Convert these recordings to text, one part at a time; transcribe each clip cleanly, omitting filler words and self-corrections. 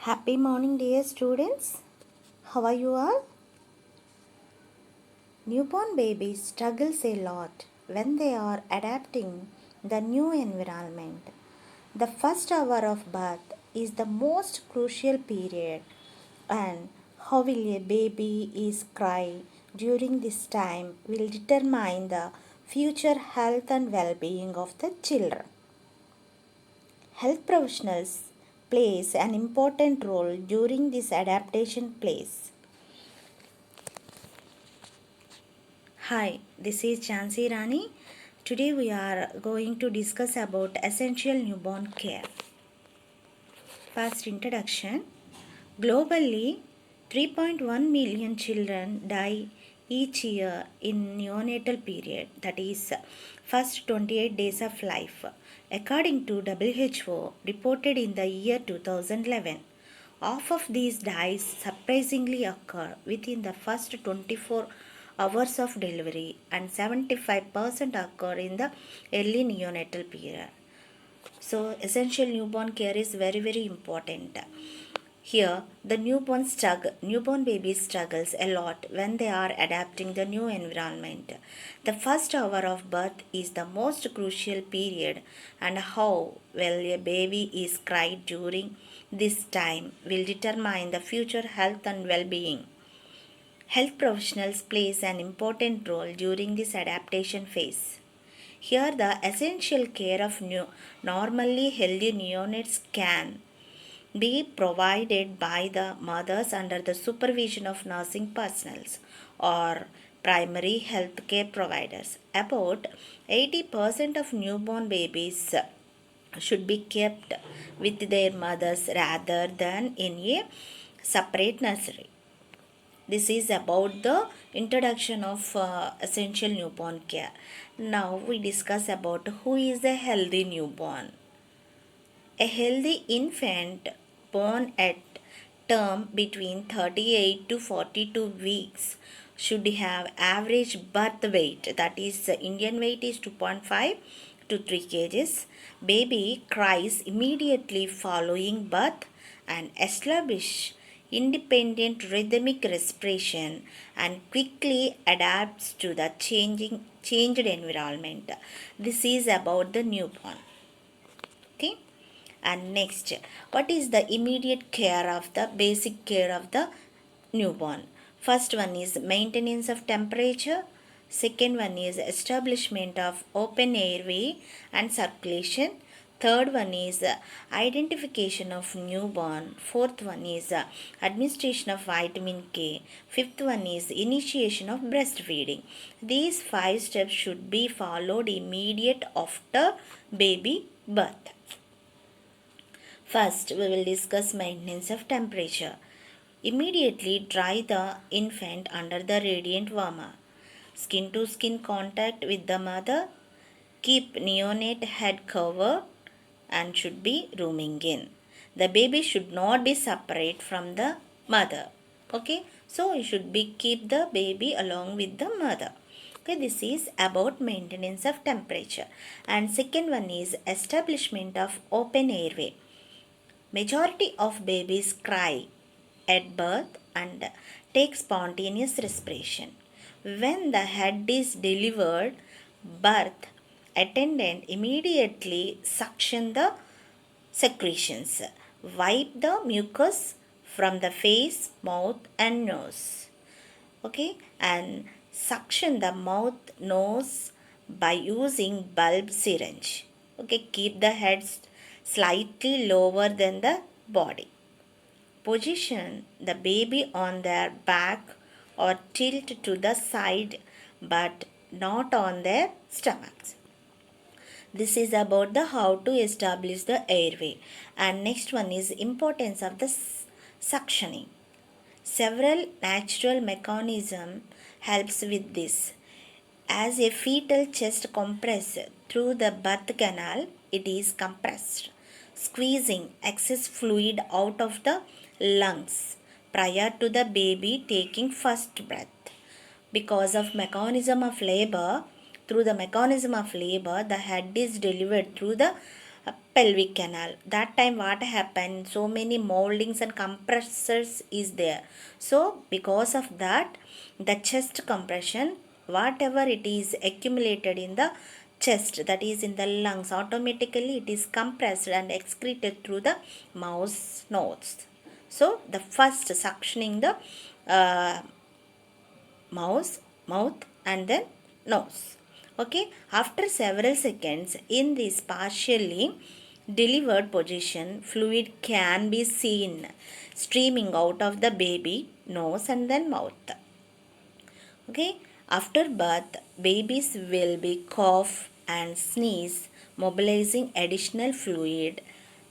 Happy morning, dear students. How are you all? Newborn babies struggles a lot when they are adapting the new environment. The first hour of birth is the most crucial period, and how will a baby is cry during this time will determine the future health and well-being of the children. Health professionals plays an important role during this adaptation phase. Hi, this is Chansi Rani. Today we are going to discuss about essential newborn care. First introduction. Globally, 3.1 million children die each year in neonatal period, that is first 28 days of life, according to WHO reported in the year 2011. Half of these deaths surprisingly occur within the first 24 hours of delivery and 75% occur in the early neonatal period. So essential newborn care is very important. Here, the newborn baby struggles a lot when they are adapting the new environment. The first hour of birth is the most crucial period, and how well a baby is cried during this time will determine the future health and well-being. Health professionals plays an important role during this adaptation phase. Here, the essential care of normally healthy neonates can be provided by the mothers under the supervision of nursing personnel or primary health care providers. About 80% of newborn babies should be kept with their mothers rather than in a separate nursery. This is about the introduction of essential newborn care. Now we discuss about who is a healthy newborn. A healthy infant born at term between 38 to 42 weeks should have average birth weight, that is Indian weight is 2.5 to 3 kgs. Baby cries immediately following birth and establish independent rhythmic respiration and quickly adapts to the changed environment. This is about the newborn. Okay. And next, what is the immediate care of the basic care of the newborn? First one is maintenance of temperature. Second one is establishment of open airway and circulation. Third one is identification of newborn. Fourth one is administration of vitamin K. Fifth one is initiation of breastfeeding. These 5 steps should be followed immediate after baby birth. First, we will discuss maintenance of temperature. Immediately dry the infant under the radiant warmer. Skin to skin contact with the mother. Keep neonate head covered and should be rooming in. The baby should not be separate from the mother. Okay, so you should be keep the baby along with the mother. Okay, this is about maintenance of temperature. And second one is establishment of open airway. Majority of babies cry at birth and take spontaneous respiration. When the head is delivered, birth attendant immediately suction the secretions. Wipe the mucus from the face, mouth and nose. Okay, and suction the mouth, nose by using bulb syringe. Okay, keep the head slightly lower than the body. Position the baby on their back or tilt to the side but not on their stomachs. This is about the how to establish the airway. And next one is importance of the suctioning. Several natural mechanism helps with this. As a fetal chest compresses through the birth canal, it is compressed, squeezing excess fluid out of the lungs prior to the baby taking first breath. Because of mechanism of labor, through the mechanism of labor, the head is delivered through the pelvic canal. That time what happened, so many moldings and compressors is there, so because of that the chest compression, whatever it is accumulated in the chest, that is in the lungs, automatically it is compressed and excreted through the mouth nose. So the first suctioning the uh, mouth and then nose. Okay, after several seconds in this partially delivered position, fluid can be seen streaming out of the baby nose and then mouth. Okay, after birth babies will be cough and sneeze, mobilizing additional fluid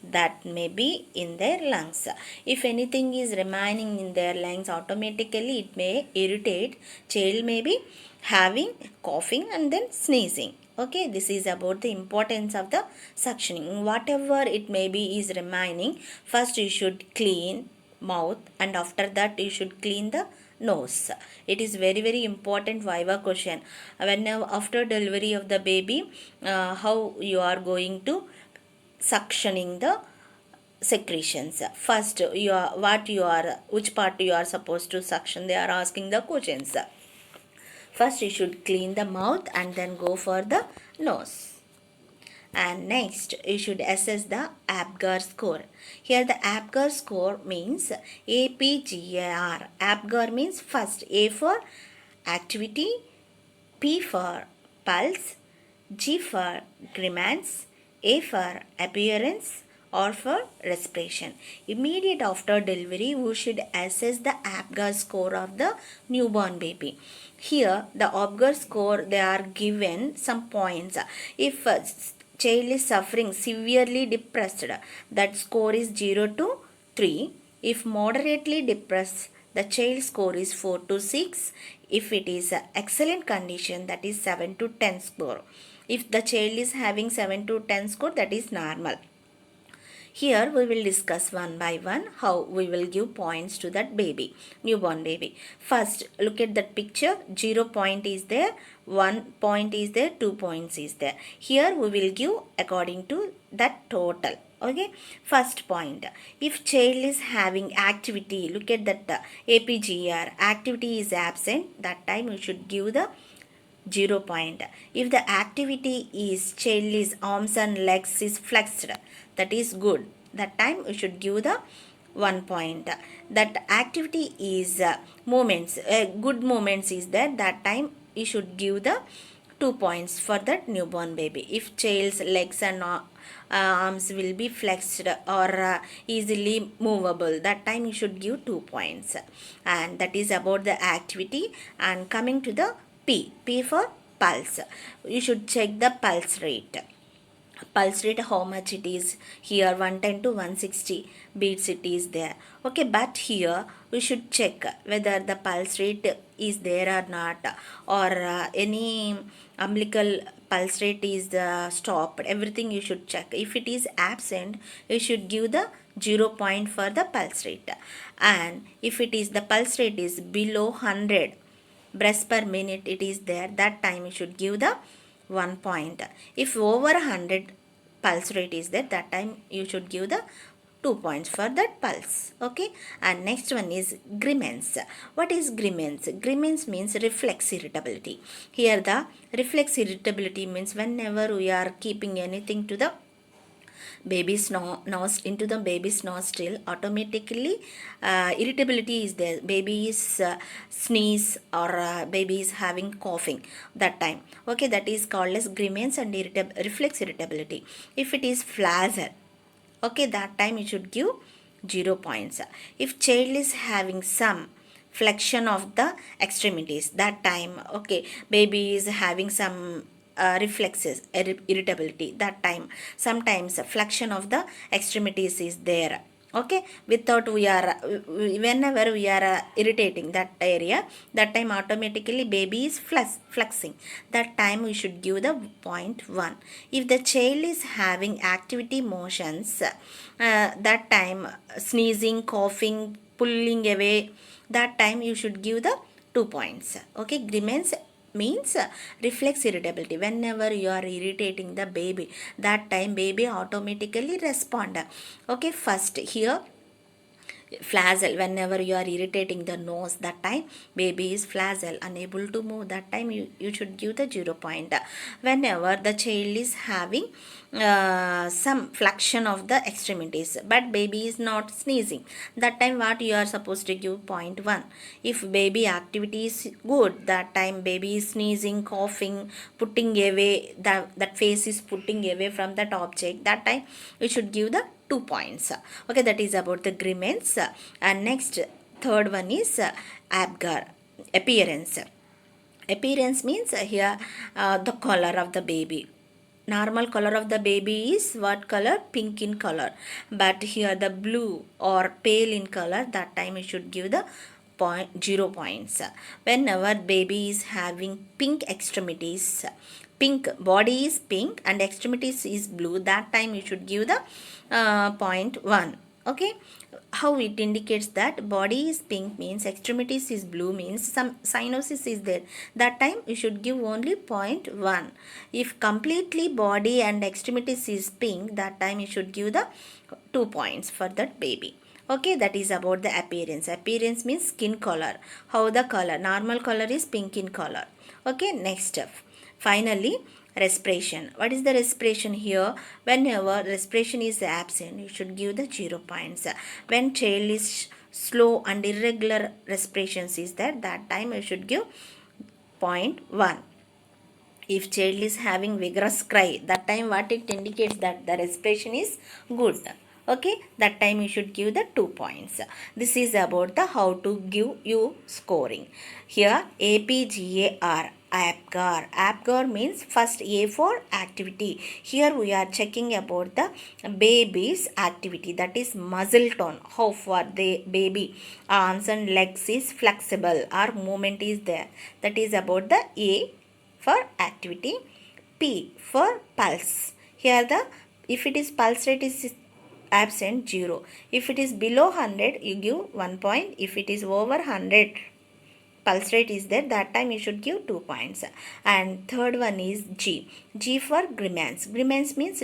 that may be in their lungs. If anything is remaining in their lungs, automatically it may irritate. Child may be having coughing and then sneezing. Okay, this is about the importance of the suctioning. Whatever it may be is remaining, first you should clean mouth and after that you should clean the nose. It is very very important viva question. When after delivery of the baby, how you are going to suctioning the secretions. First you are what you are, which part you are supposed to suction, they are asking the questions. First you should clean the mouth and then go for the nose. And next you should assess the APGAR score. Here the APGAR score means APGAR. APGAR means first A for activity, P for pulse, G for grimace, A for appearance, or for respiration. Immediate after delivery, we should assess the APGAR score of the newborn baby. Here, the APGAR score, they are given some points. If child is suffering severely depressed, that score is 0 to 3. If moderately depressed, the child score is 4 to 6. If it is excellent condition, that is 7 to 10 score. If the child is having 7 to 10 score, that is normal. Here we will discuss one by one how we will give points to that baby, newborn baby. First, look at that picture. 0 point is there, 1 point is there, 2 points is there. Here we will give according to that total. Okay, first point, if child is having activity, look at that APGR, activity is absent, that time you should give the 0 point. If the activity is child is arms and legs is flexed, that is good, that time you should give the 1 point. That activity is movements, good movements is there, that time you should give the 2 points for that newborn baby. If child's legs and arms will be flexed or easily movable, that time you should give 2 points. And that is about the activity. And coming to the P for pulse, you should check the pulse rate. Pulse rate, how much it is. Here 110 to 160 beats it is there. Okay, but here we should check whether the pulse rate is there or not, or any umbilical pulse rate is stopped, everything you should check. If it is absent, you should give the 0 point for the pulse rate. And if it is the pulse rate is below 100 breaths per minute it is there, that time you should give the 1 point. If over 100 pulse rate is there, that time you should give the 2 points for that pulse. Okay, and next one is grimace. What is grimace? Grimace means reflex irritability. Here the reflex irritability means whenever we are keeping anything to the baby's nose, into the baby's nostril, automatically irritability is there. Baby is sneeze or baby is having coughing, that time. Okay, that is called as grimace and reflex irritability. If it is flaccid, okay, that time you should give 0 points. If child is having some flexion of the extremities, that time, okay, baby is having some reflexes, irritability, that time sometimes flexion of the extremities is there. Okay, without we are whenever we are irritating that area, that time automatically baby is flexing, that time we should give the 0.1. If the child is having activity motions, that time sneezing, coughing, pulling away, that time you should give the 2 points. Okay, grimace means reflex irritability. Whenever you are irritating the baby, that time baby automatically respond. Okay, first here flaccid. Whenever you are irritating the nose, that time baby is flaccid, unable to move, that time you should give the 0 point. Whenever the child is having some flexion of the extremities but baby is not sneezing, that time what you are supposed to give 0.1. If baby activity is good, that time baby is sneezing, coughing, putting away, that face is putting away from that object, that time you should give the 2 points. Okay, that is about the grimace. And next, third one is Apgar, appearance. Appearance means here the color of the baby. Normal color of the baby is what color? Pink in color. But here the blue or pale in color, that time you should give the 0 points. Whenever baby is having pink extremities, pink body is pink and extremities is blue, that time you should give the 0.1. Okay, how it indicates that body is pink means extremities is blue means some cyanosis is there, that time you should give only 0.1. If completely body and extremities is pink, that time you should give the 2 points for that baby. Okay, that is about the appearance. Appearance means skin color, how the color, normal color is pink in color. Okay, next finally respiration. What is the respiration here? Whenever respiration is absent, you should give the 0 points. When child is slow and irregular respirations is there, that time you should give 0.1. If child is having vigorous cry, that time what it indicates that the respiration is good. Okay, that time you should give the 2 points. This is about the how to give you scoring. Here APGAR, APGAR. APGAR means first A for activity. Here we are checking about the baby's activity, that is muscle tone, how far the baby arms and legs is flexible or movement is there. That is about the A for activity. P for pulse. Here the if it is pulse rate is absent, 0. If it is below 100, you give 1 point. If it is over 100 pulse rate is there, that time you should give 2 points. And third one is G. G for grimace. Grimace means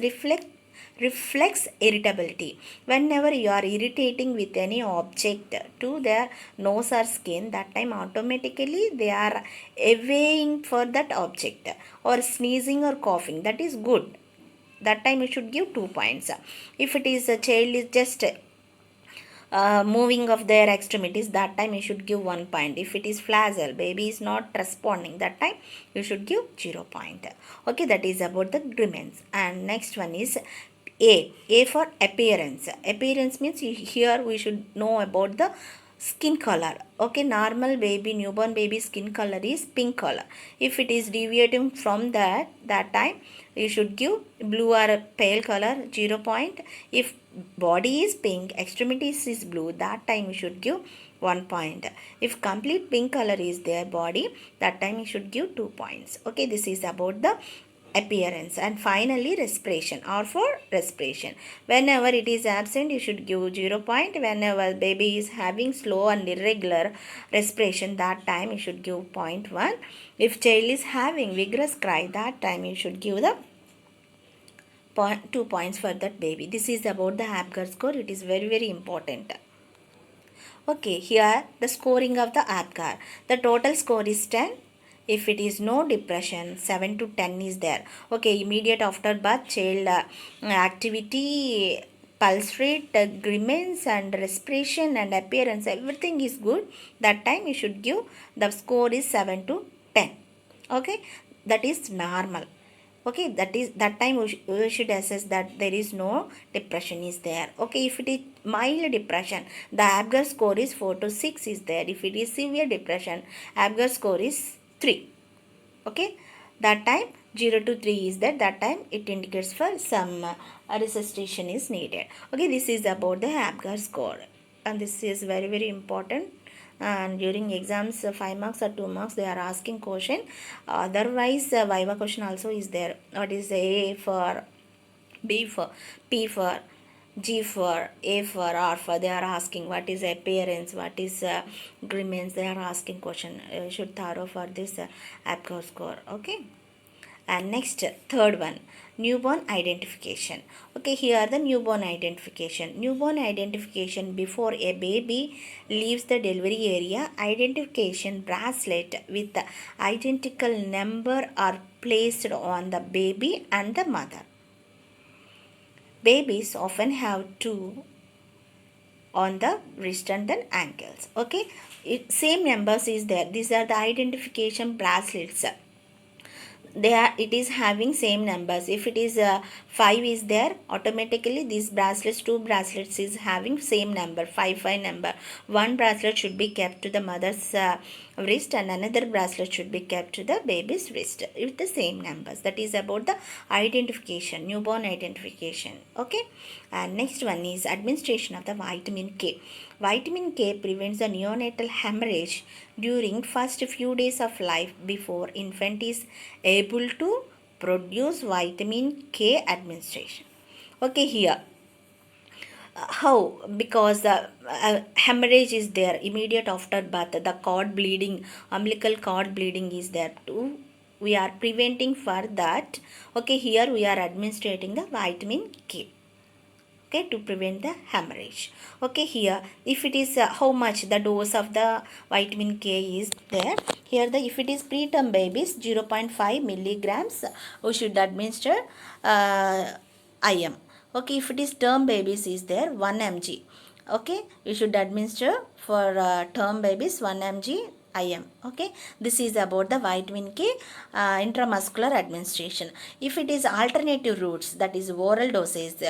reflex irritability. Whenever you are irritating with any object to their nose or skin, that time automatically they are awaying for that object, or sneezing or coughing, that is good, that time you should give 2 points. If it is a child is just moving of their extremities, that time you should give 1 point. If it is flaccid, baby is not responding, that time you should give 0 point. Okay, that is about the grimace. And next one is A for appearance. Appearance means here we should know about the skin color. Okay, normal baby, newborn baby skin color is pink color. If it is deviating from that time you should give blue or pale color, 0 point. If body is pink, extremities is blue, that time you should give 1 point. If complete pink color is their body, that time you should give 2 points. Okay, this is about the appearance. And finally respiration, or for respiration, whenever it is absent you should give 0 point. Whenever baby is having slow and irregular respiration, that time you should give 0.1. if child is having vigorous cry, that time you should give the 2 points for that baby. This is about the APGAR score. It is very very important. Okay, here the scoring of the APGAR. The total score is 10. If it is no depression, 7 to 10 is there. Okay, immediate after birth, child activity, pulse rate, grimace and respiration and appearance, everything is good. That time you should give, the score is 7 to 10. Okay, that is normal. Okay, that time we should assess that there is no depression is there. Okay, if it is mild depression, the APGAR score is 4 to 6 is there. If it is severe depression, APGAR score is 3. Okay, that time 0 to 3 is there. That time it indicates for some resuscitation is needed. Okay, this is about the APGAR score, and this is very very important. And during exams 5 marks or 2 marks they are asking question. Otherwise viva question also is there. What is A for, B for, P for G for A for R for they are asking what is appearance, what is grimace, they are asking question. Should thorough for this APGAR score. Okay. And next, third one, newborn identification. Okay, here the newborn identification. Newborn identification before a baby leaves the delivery area. Identification bracelet with the identical number are placed on the baby and the mother. Babies often have two on the wrist and then ankles. Okay, same numbers is there. These are the identification bracelets. They are, it is having same numbers. If it is 5 is there, automatically these bracelets, two bracelets is having same number, 5 number. One bracelet should be kept to the mother's wrist and another bracelet should be kept to the baby's wrist with the same numbers. That is about the identification, newborn identification. Okay, and next one is administration of the vitamin K. Vitamin K prevents the neonatal hemorrhage during first few days of life before infant is able to produce vitamin K administration. Okay, here how, because the hemorrhage is there immediate after birth, the cord bleeding, umbilical cord bleeding is there too, we are preventing for that. Okay, here we are administrating the vitamin K. Okay, to prevent the hemorrhage. Okay, here if it is how much the dose of the vitamin K is there, here the if it is preterm babies 0.5 milligrams we should administer IM. Okay, if it is term babies is there 1 mg. Okay, you should administer for term babies 1 mg IM. Okay, this is about the vitamin K intramuscular administration. If it is alternative routes, that is oral doses,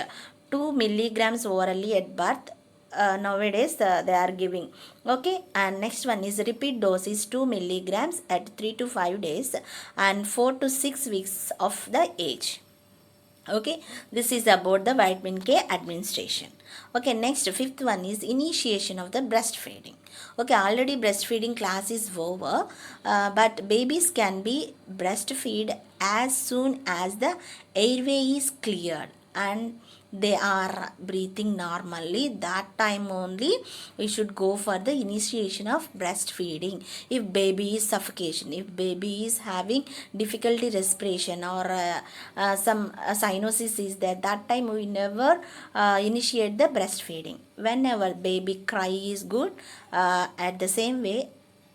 2 milligrams orally at birth, nowadays they are giving. Okay, and next one is repeat dose is 2 milligrams at 3 to 5 days and 4 to 6 weeks of the age. Okay, this is about the vitamin K administration. Okay, next fifth one is initiation of the breastfeeding. Okay, already breastfeeding class is over, but babies can be breastfeed as soon as the airway is cleared and they are breathing normally. That time only we should go for the initiation of breastfeeding. If baby is suffocation, if baby is having difficulty respiration or some cyanosis is there, that time we never initiate the breastfeeding. Whenever baby cry is good, at the same way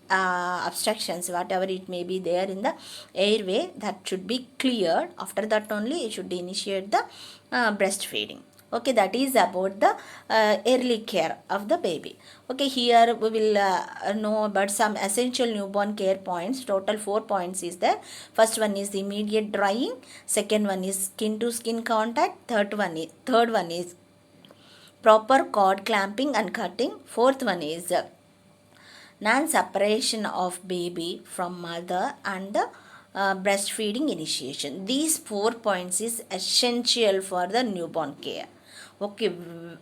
obstructions whatever it may be there in the airway, that should be cleared. After that only you should initiate the breastfeeding. Okay, that is about the early care of the baby. Okay, here we will know about some essential newborn care points. Total 4 points is there. First one is immediate drying, second one is skin to skin contact, third one is proper cord clamping and cutting, fourth one is non-separation of baby from mother and the breastfeeding initiation. These 4 points is essential for the newborn care. Okay,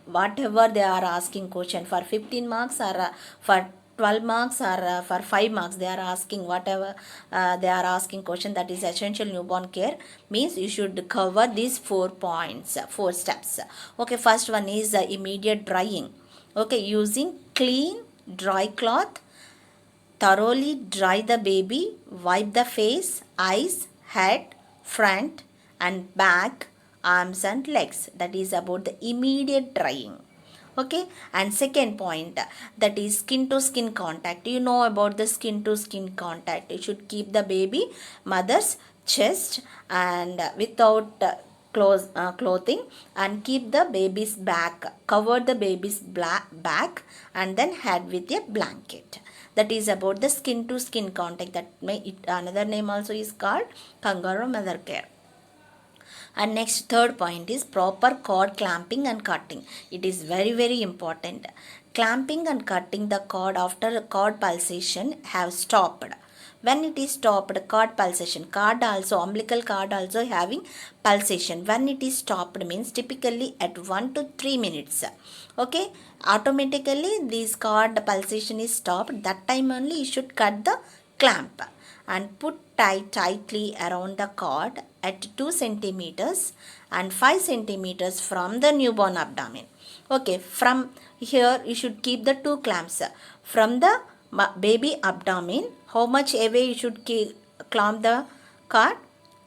whatever they are asking question for 15 marks or for 12 marks or for 5 marks they are asking, whatever they are asking question, that is essential newborn care means you should cover these 4 points, 4 steps. Okay, first one is immediate drying. Okay, using clean dry cloth, thoroughly dry the baby, wipe the face, eyes, head, front and back, arms and legs. That is about the immediate drying. Okay, and second point, that is skin to skin contact. You know about the skin to skin contact. You should keep the baby mother's chest and without clothing and keep the baby's back, cover the baby's back and then head with a blanket. That is about the skin to skin contact. That another name also is called kangaroo mother care. And next third point is proper cord clamping and cutting. It is very important. Clamping and cutting the cord after cord pulsation have stopped. When it is stopped, cord pulsation, cord also, umbilical cord also having pulsation. When it is stopped means typically at 1 to 3 minutes. Okay, automatically this cord pulsation is stopped. That time only you should cut the clamp. and put tightly around the cord at 2 centimeters and 5 centimeters from the newborn abdomen. Okay, from here you should keep the two clamps. From the baby abdomen, how much away you should clamp the cord?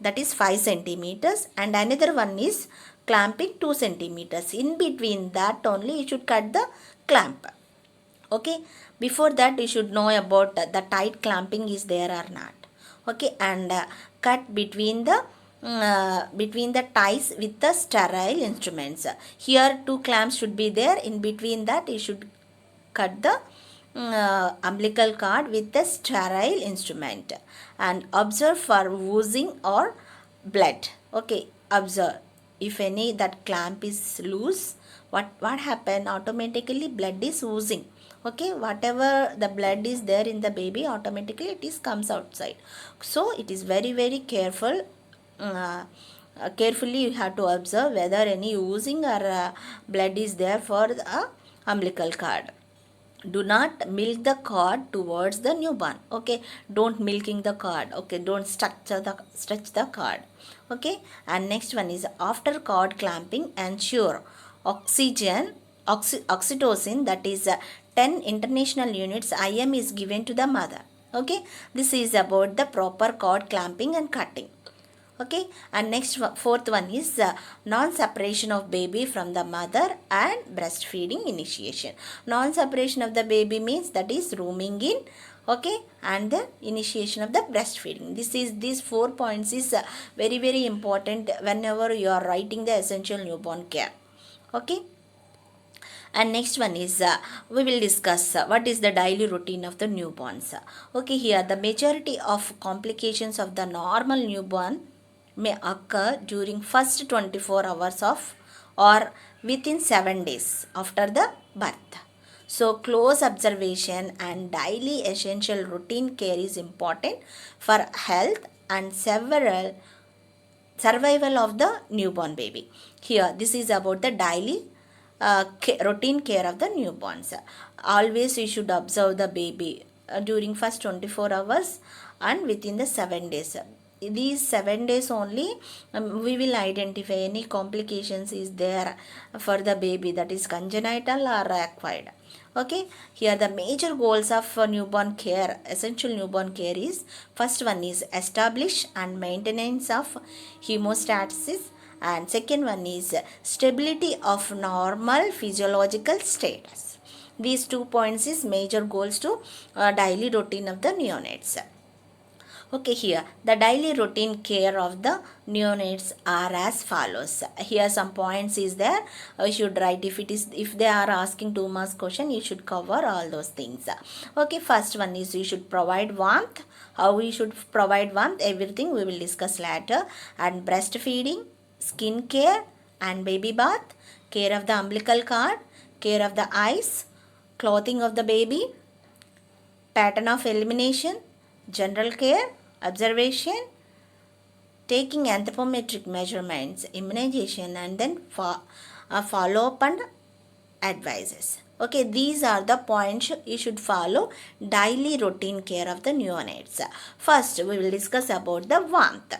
That is 5 centimeters, and another one is clamping 2 centimeters. In between that only you should cut the clamp. Okay, before that you should know about the tight clamping is there or not. Okay, and cut between the ties with the sterile instruments. Here two clamps should be there. In between that you should cut the umbilical cord with the sterile instrument, and observe for oozing or blood. Okay, observe if any that clamp is loose, what happen, automatically blood is oozing. Okay, whatever the blood is there in the baby, automatically it is comes outside. So it is very careful. Carefully you have to observe whether any oozing or blood is there for the umbilical cord. Do not milk the cord towards the newborn. Okay, don't milking the cord. Okay, don't stretch the cord. Okay, and next one is after cord clamping, ensure oxytocin, that is 10 international units IM is given to the mother. Okay, this is about the proper cord clamping and cutting. Okay, and next fourth one is non-separation of baby from the mother and breastfeeding initiation. Non-separation of the baby means that is rooming in. Okay, and the initiation of the breastfeeding. These 4 points is very important whenever you are writing the essential newborn care. Okay, and next one is we will discuss what is the daily routine of the newborns. Okay, here the majority of complications of the normal newborn may occur during first 24 hours of or within 7 days after the birth. So close observation and daily essential routine care is important for health and survival of the newborn baby. Here this is about the daily routine care of the newborns. Always you should observe the baby during first 24 hours and within the 7 days. These 7 days only we will identify any complications is there for the baby, that is congenital or acquired. Okay, here the major goals of newborn care, essential newborn care is, first one is establish and maintenance of hemostasis, and second one is stability of normal physiological status. These 2 points is major goals to daily routine of the neonates. Okay, here the daily routine care of the neonates are as follows. Here some points is there. You should write if they are asking 2 marks question, you should cover all those things. Okay, first one is you should provide warmth. How we should provide warmth, everything we will discuss later. And breastfeeding, skin care and baby bath, care of the umbilical cord, care of the eyes, clothing of the baby, pattern of elimination, general care, observation, taking anthropometric measurements, immunization, and then follow up and advices. Okay, these are the points you should follow daily routine care of the neonates. First, we will discuss about the warmth.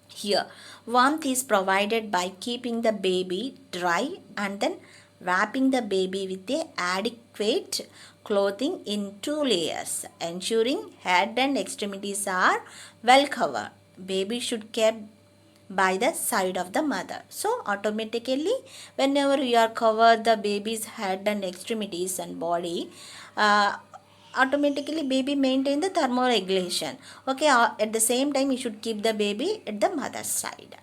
Here, warmth is provided by keeping the baby dry and then wrapping the baby with a adequate clothing in 2 layers, ensuring head and extremities are well covered. Baby should kept by the side of the mother. So automatically whenever you are covered the baby's head and extremities and body, automatically baby maintain the thermoregulation. Okay, at the same time you should keep the baby at the mother's side.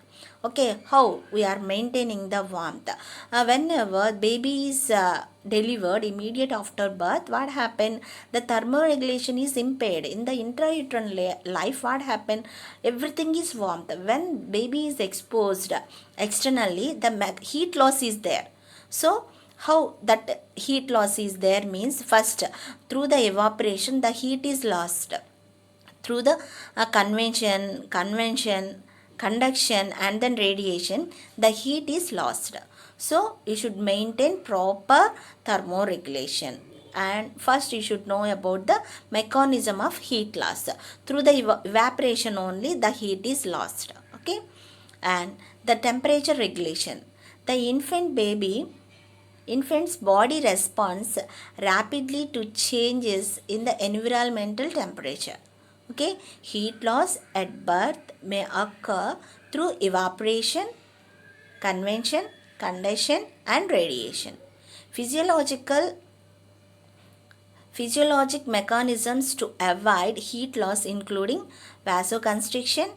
Okay, how we are maintaining the warmth? Whenever baby is delivered immediate after birth, what happened? The thermoregulation is impaired. In the intrauterine life, what happened? Everything is warmth. When baby is exposed externally, the heat loss is there. So, how that heat loss is there means, first through the evaporation the heat is lost. Through the conduction and then radiation, the heat is lost. So you should maintain proper thermoregulation. and first you should know about the mechanism of heat loss. Through the evaporation only the heat is lost. Okay, and the temperature regulation. The infant's body responds rapidly to changes in the environmental temperature. Okay, heat loss at birth may occur through evaporation, convection, condension, and radiation. Physiological Physiologic mechanisms to avoid heat loss including vasoconstriction,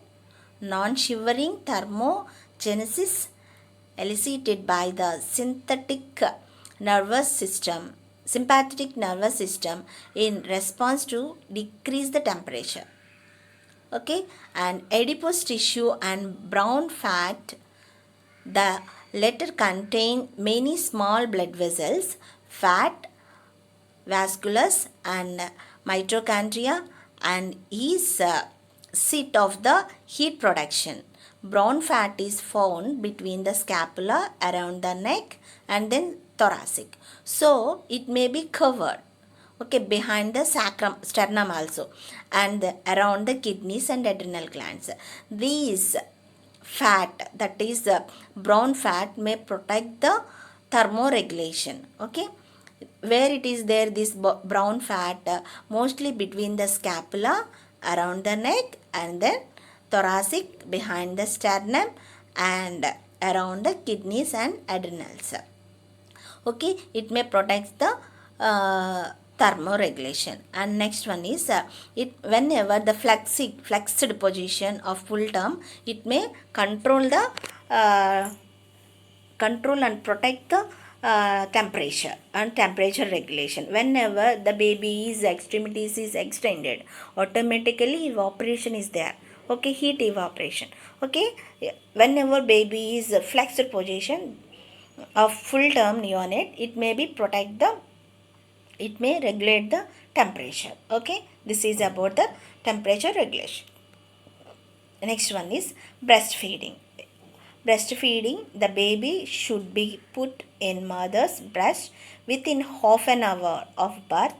non-shivering thermogenesis elicited by the sympathetic nervous system in response to decrease the temperature. Okay, and adipose tissue and brown fat, the latter contain many small blood vessels, fat, vasculus, and mitochondria, and is seat of the heat production. Brown fat is found between the scapula, around the neck, and then thoracic. So it may be covered, okay, behind the sternum also, and around the kidneys and adrenal glands. These fat, that is the brown fat, may protect the thermoregulation. Okay, where it is there, this brown fat, mostly between the scapula, around the neck, and then thoracic, behind the sternum, and around the kidneys and adrenals. Okay, it may protect the thermoregulation. And next one is it whenever the flexed position of full term, it may uh, control and protect the temperature and temperature regulation. Whenever the baby's extremities is extended, automatically evaporation is there. Okay, heat evaporation. Okay, whenever baby is flexed position of full term neonate, it may be it may regulate the temperature. Okay, this is about the temperature regulation. Next one is breastfeeding. Breastfeeding, the baby should be put in mother's breast within half an hour of birth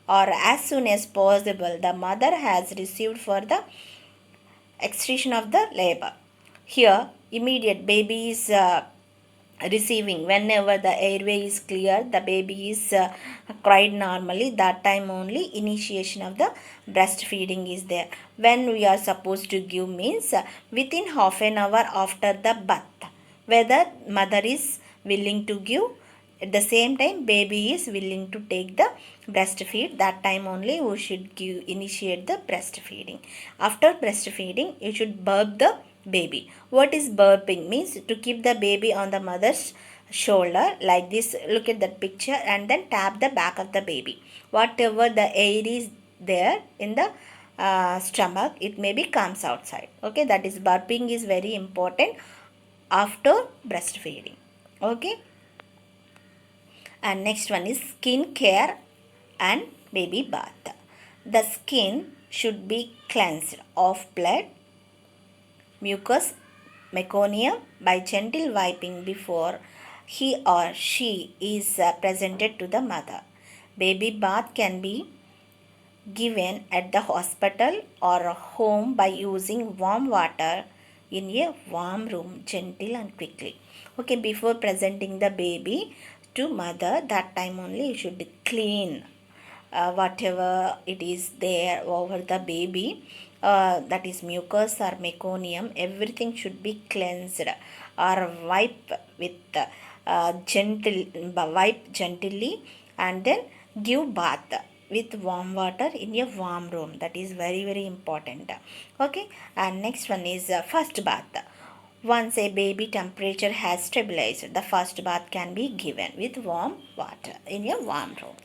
or as soon as possible the mother has received for the extension of the labor. Here, immediate baby is receiving, whenever the airway is clear, the baby is cried normally, that time only initiation of the breastfeeding is there. When we are supposed to give means within half an hour after the birth, whether mother is willing to give, at the same time baby is willing to take the breastfeed, that time only we should initiate the breastfeeding. After breastfeeding you should burp the baby. What is burping means? To keep the baby on the mother's shoulder like this, look at that picture, and then tap the back of the baby. Whatever the air is there in the stomach, it maybe comes outside. Okay, that is burping is very important after breastfeeding. Okay, and next one is skin care and baby bath. The skin should be cleansed of blood, mucus, meconium by gentle wiping before he or she is presented to the mother. Baby bath can be given at the hospital or home by using warm water in a warm room, gentle and quickly. Okay, before presenting the baby to mother, that time only you should clean whatever it is there over the baby, that is mucus or meconium, everything should be cleansed or wipe gently, and then give bath with warm water in a warm room. That is very very important. Okay, and next one is first bath. Once a baby temperature has stabilized, the first bath can be given with warm water in a warm room.